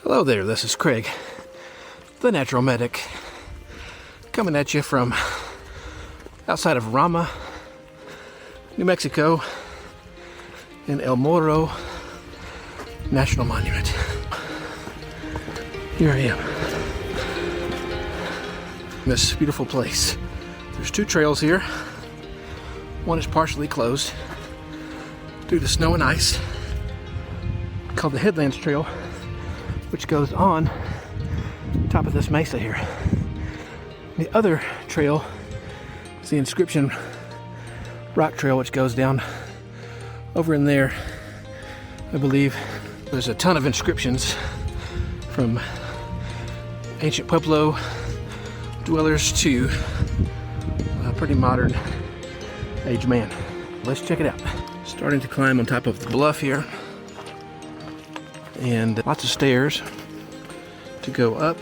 Hello there, this is Craig, the Natural Medic, coming at you from outside of Rama, New Mexico, in El Morro National Monument. Here I am. This beautiful place. There's two trails here. One is partially closed due to snow and ice, called the Headlands Trail, which goes on top of this mesa here. The other trail is the Inscription Rock Trail, which goes down over in there. I believe there's a ton of inscriptions from ancient Pueblo dwellers to a pretty modern age man. Let's check it out. Starting to climb on top of the bluff here, and lots of stairs to go up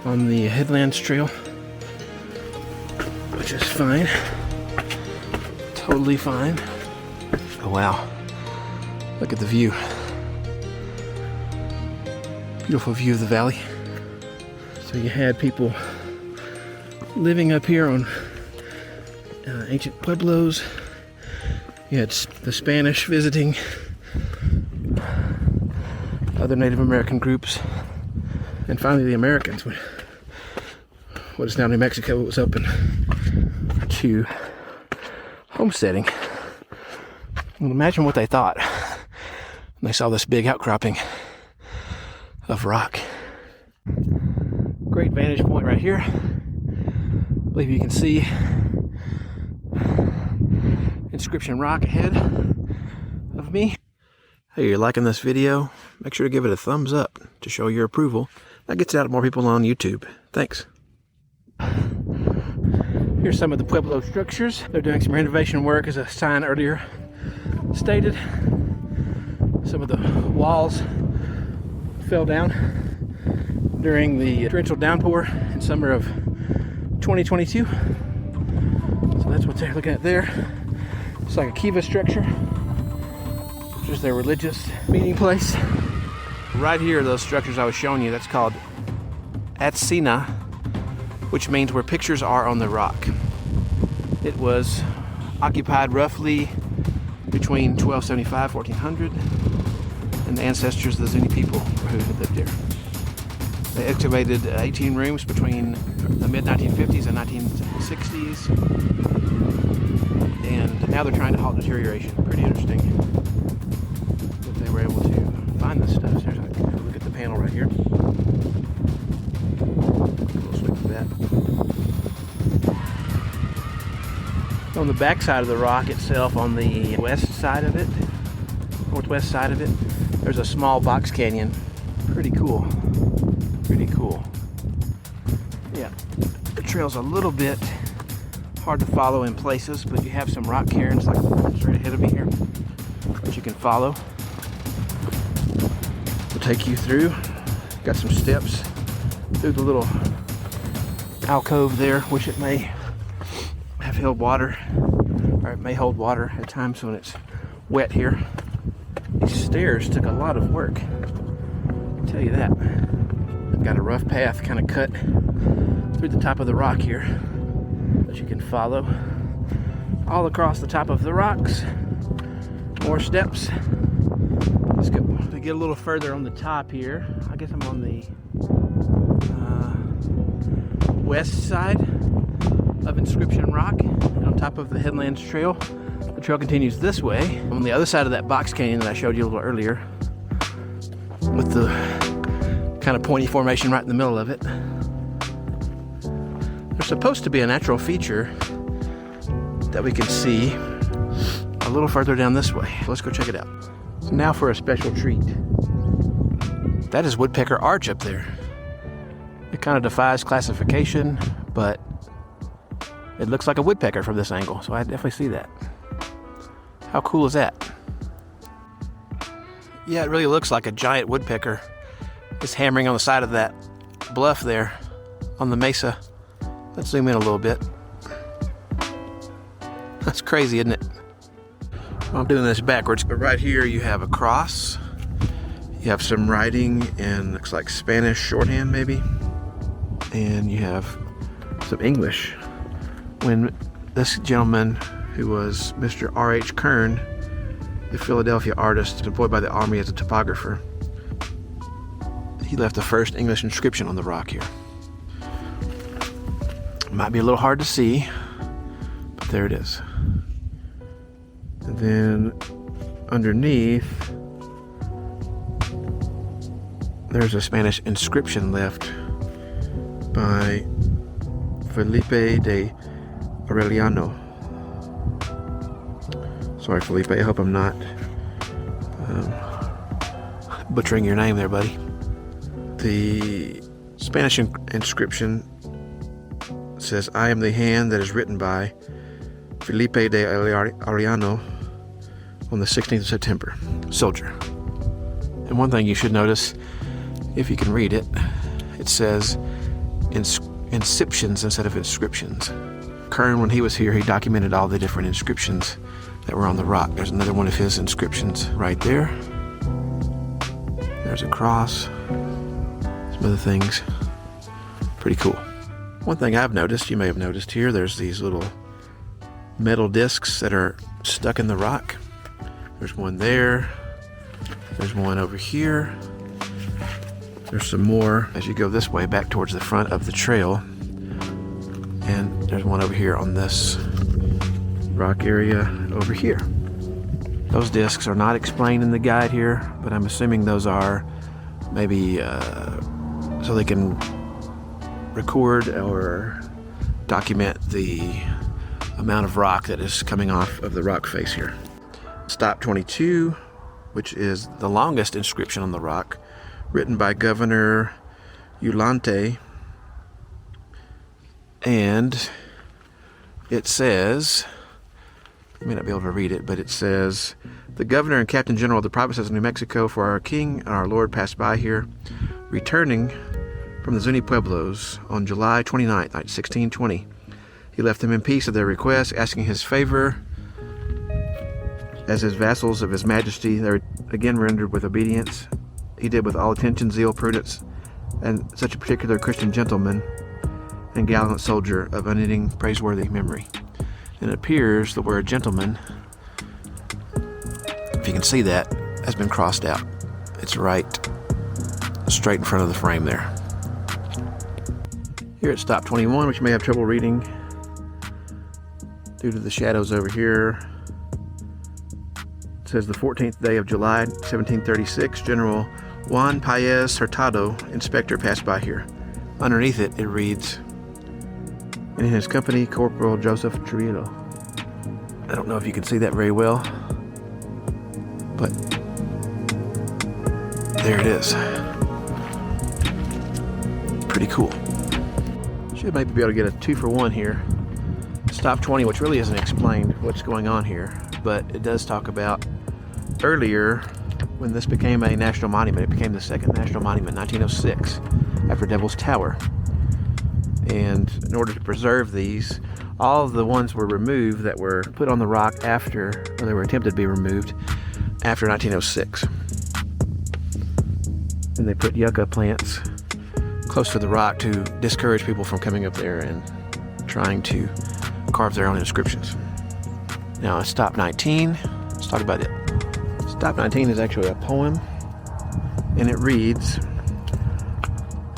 on the Headlands Trail, which is fine, totally fine. Oh wow, look at the view. Beautiful view of the valley. So you had people living up here on ancient pueblos. You had the Spanish visiting, other Native American groups, and finally the Americans. What is now New Mexico was open to homesteading. Well, imagine what they thought when they saw this big outcropping of rock. Great vantage point right here. I believe you can see Inscription Rock ahead of me. Hey, you're liking this video? Make sure to give it a thumbs up to show your approval. That gets it out to more people on YouTube. Thanks. Here's some of the Pueblo structures. They're doing some renovation work, as a sign earlier stated. Some of the walls fell down during the torrential downpour in summer of 2022. So that's what they're looking at there. It's like a kiva structure, which is their religious meeting place. Right here, those structures I was showing you, that's called etched, which means where pictures are on the rock. It was occupied roughly between 1275 1400, and the ancestors of the Zuni people who had lived here. They excavated 18 rooms between the mid-1950s and 1960s, and now they're trying to halt deterioration. Pretty interesting that they were able to find this stuff. So look at the panel right here. Close look at that. On the back side of the rock itself, on the west side of it, northwest side of it, there's a small box canyon. Pretty cool. Pretty cool. Yeah, the trail's a little bit hard to follow in places, but you have some rock cairns like this right ahead of me here, which you can follow. We'll take you through. Got some steps through the little alcove there, which it may have held water, or it may hold water at times when it's wet here. These stairs took a lot of work, I'll tell you that. I've got a rough path kind of cut through the top of the rock here that you can follow all across the top of the rocks. More steps. Let's go. To get a little further on the top here, I guess I'm on the west side of Inscription Rock, and on top of the Headlands Trail. The trail continues this way. On the other side of that box canyon that I showed you a little earlier, with the kind of pointy formation right in the middle of it. There's supposed to be a natural feature that we can see a little further down this way. Let's go check it out. So now for a special treat. That is woodpecker arch up there. It kind of defies classification, but it looks like a woodpecker from this angle, so I definitely see that. How cool is that? Yeah, it really looks like a giant woodpecker is hammering on the side of that bluff there on the mesa. Let's zoom in a little bit. That's crazy, isn't it? I'm doing this backwards, but right here you have a cross. You have some writing in, looks like Spanish shorthand maybe. And you have some English. When this gentleman, who was Mr. R.H. Kern, the Philadelphia artist employed by the Army as a topographer, he left the first English inscription on the rock here. Might be a little hard to see, but there it is. And then underneath, there's a Spanish inscription left by Felipe de Arellano. Sorry, Felipe, I hope I'm not butchering your name there, buddy. The Spanish inscription says, "I am the hand that is written by Felipe de Arellano on the 16th of September. Soldier." And one thing you should notice, if you can read it, it says inscriptions instead of inscriptions. Kern, when he was here, he documented all the different inscriptions that were on the rock. There's another one of his inscriptions right there. There's a cross. Some other things. Pretty cool. One thing I've noticed, you may have noticed here, there's these little metal discs that are stuck in the rock. There's one there. There's one over here. There's some more as you go this way back towards the front of the trail. And there's one over here on this rock area over here. Those discs are not explained in the guide here, but I'm assuming those are maybe so they can record or document the amount of rock that is coming off of the rock face here. Stop 22, which is the longest inscription on the rock, written by Governor Ulante, and it says, you may not be able to read it, but it says, "The governor and captain general of the provinces of New Mexico, for our king and our lord passed by here, returning from the Zuni Pueblos on July 29th, 1620. He left them in peace of their request, asking his favor as his vassals of his majesty. They were again rendered with obedience. He did with all attention, zeal, prudence, and such a particular Christian gentleman and gallant soldier of unending praiseworthy memory." And it appears the word gentleman, if you can see that, has been crossed out. It's right straight in front of the frame there. Here at stop 21, which you may have trouble reading due to the shadows over here, it says the 14th day of July, 1736, General Juan Paez Hurtado, inspector, passed by here. Underneath it, it reads, "In his company, Corporal Joseph Trujillo." I don't know if you can see that very well, but there it is. Pretty cool. Should maybe be able to get a 2-for-1 here. Stop 20, which really isn't explained what's going on here, but it does talk about earlier when this became a national monument. It became the second national monument in 1906 after Devil's Tower. And in order to preserve these, all of the ones were removed that were put on the rock after, or they were attempted to be removed after 1906. And they put yucca plants close to the rock to discourage people from coming up there and trying to carve their own inscriptions. Now, stop 19, let's talk about it. Stop 19 is actually a poem, and it reads,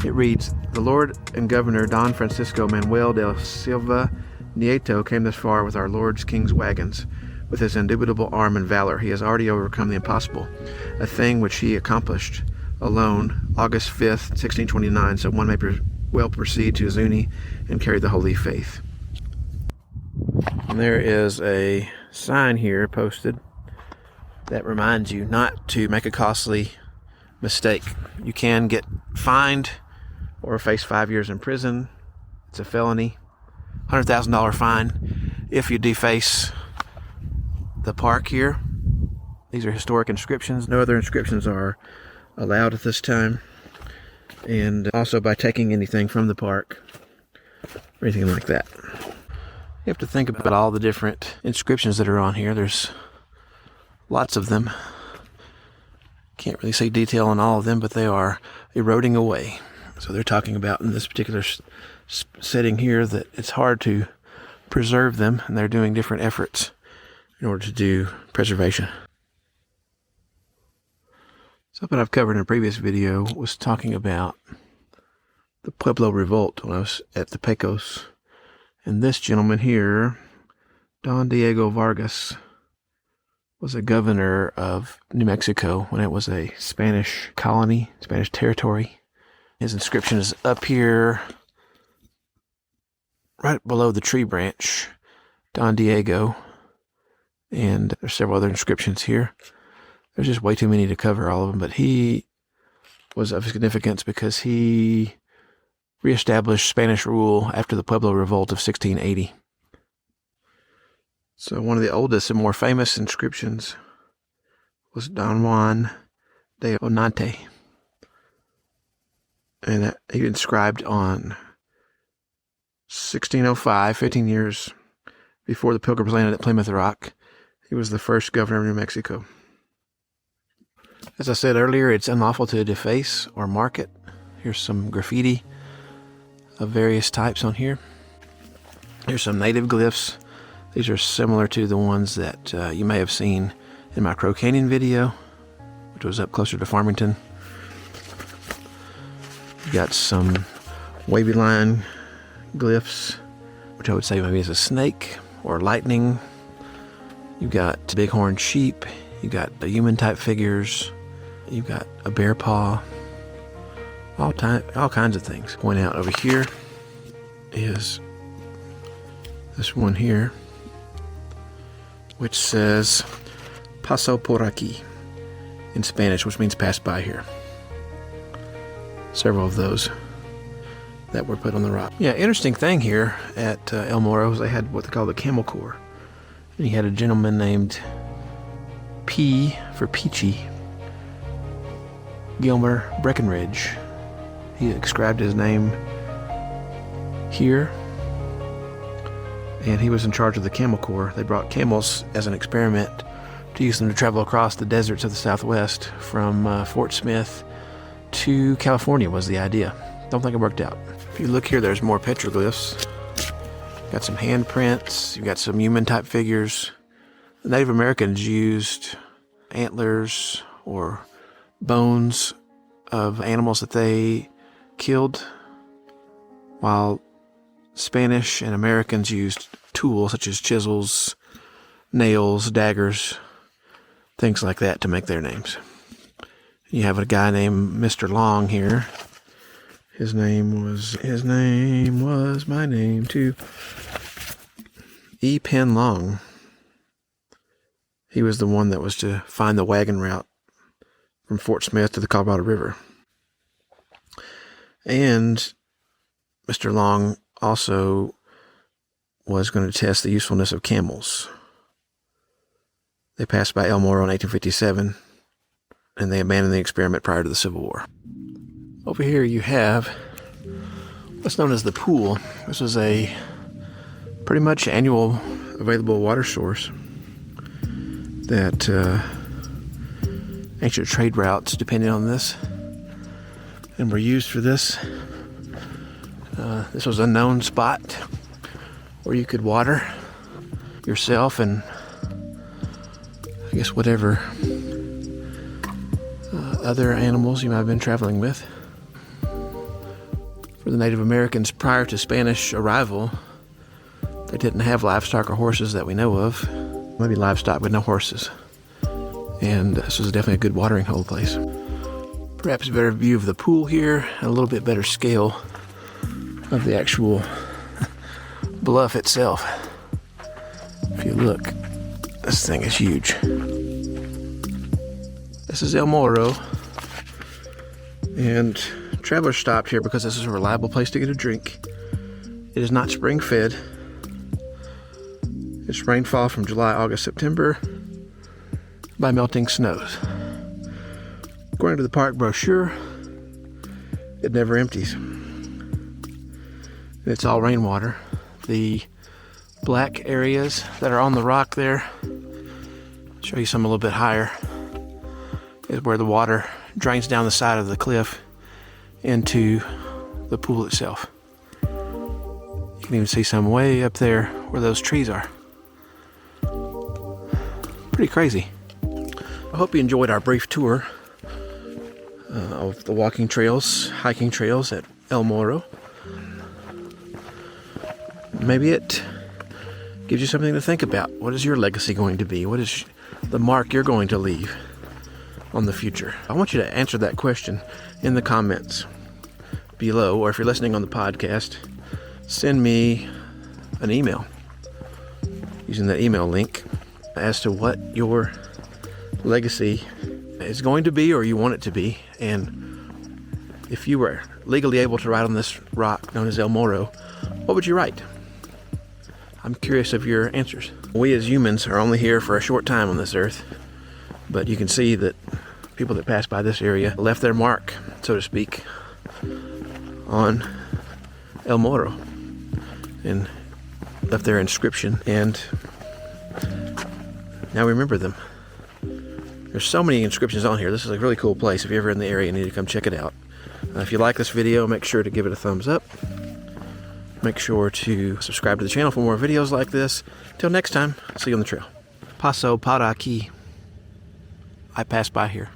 "The Lord and Governor Don Francisco Manuel de Silva Nieto came this far with our Lord's King's wagons. With his indubitable arm and valor, he has already overcome the impossible, a thing which he accomplished alone, August 5th, 1629, so one may well proceed to Zuni and carry the holy faith." And there is a sign here posted that reminds you not to make a costly mistake. You can get fined or face 5 years in prison. It's a felony. $100,000 fine if you deface the park here. These are historic inscriptions. No other inscriptions are allowed at this time. And also by taking anything from the park or anything like that. You have to think about all the different inscriptions that are on here. There's lots of them. Can't really see detail on all of them, but they are eroding away. So they're talking about in this particular setting here that it's hard to preserve them, and they're doing different efforts in order to do preservation. Something I've covered in a previous video was talking about the Pueblo revolt when I was at the Pecos. And this gentleman here, Don Diego Vargas, was a governor of New Mexico when it was a Spanish colony, Spanish territory. His inscription is up here, right below the tree branch, Don Diego. And there's several other inscriptions here. There's just way too many to cover all of them, but he was of significance because he reestablished Spanish rule after the Pueblo revolt of 1680. So one of the oldest and more famous inscriptions was Don Juan de Onante. And he inscribed on 1605, 15 years before the Pilgrims landed at Plymouth Rock. He was the first governor of New Mexico. As I said earlier, it's unlawful to deface or mark it. Here's some graffiti of various types on here. Here's some native glyphs. These are similar to the ones that you may have seen in my Crow Canyon video, which was up closer to Farmington. You got some wavy line glyphs, which I would say maybe is a snake or lightning. You got bighorn sheep. You got the human type figures. You got a bear paw. All kinds of things. Point out over here is this one here, which says "Paso por aquí" in Spanish, which means "pass by here." Several of those that were put on the rock. Yeah, interesting thing here at El Morro is they had what they call the Camel Corps. And he had a gentleman named P for Peachy, Gilmer Breckenridge. He inscribed his name here, and he was in charge of the Camel Corps. They brought camels as an experiment to use them to travel across the deserts of the Southwest from Fort Smith to California was the idea. Don't think it worked out. If you look here, there's more petroglyphs. Got some handprints. You've got some human type figures. The Native Americans used antlers or bones of animals that they killed, while Spanish and Americans used tools such as chisels, nails, daggers, things like that to make their names. You have a guy named Mr. Long here. His name was my name too. E. Penn Long. He was the one that was to find the wagon route from Fort Smith to the Colorado River. And Mr. Long also was going to test the usefulness of camels. They passed by El Morro in 1857, and they abandoned the experiment prior to the Civil War. Over here you have what's known as the pool. This was a pretty much annual available water source that ancient trade routes depended on this and were used for this. This was a known spot where you could water yourself and I guess whatever other animals you might have been traveling with. For the Native Americans prior to Spanish arrival, they didn't have livestock or horses that we know of. Maybe livestock, but no horses. And this was definitely a good watering hole place. Perhaps a better view of the pool here, and a little bit better scale of the actual bluff itself. If you look, this thing is huge. This is El Morro, and travelers stopped here because this is a reliable place to get a drink. It is not spring fed. It's rainfall from July, August, September by melting snows. According to the park brochure, it never empties. It's all rainwater. The black areas that are on the rock there, I'll show you some a little bit higher. is where the water drains down the side of the cliff into the pool itself. You can even see some way up there where those trees are. Pretty crazy. I hope you enjoyed our brief tour of the walking trails, hiking trails at El Morro. Maybe it gives you something to think about. What is your legacy going to be? What is the mark you're going to leave on the future? I want you to answer that question in the comments below, or if you're listening on the podcast, send me an email using that email link as to what your legacy is going to be or you want it to be. And if you were legally able to write on this rock known as El Morro, what would you write? I'm curious of your answers. We as humans are only here for a short time on this earth, but you can see that people that pass by this area left their mark, so to speak, on El Morro and left their inscription, and now we remember them. There's so many inscriptions on here. This is a really cool place. If you're ever in the area, you need to come check it out. If you like this video, make sure to give it a thumbs up. Make sure to subscribe to the channel for more videos like this. Till next time, see you on the trail. Paso para aquí. I pass by here.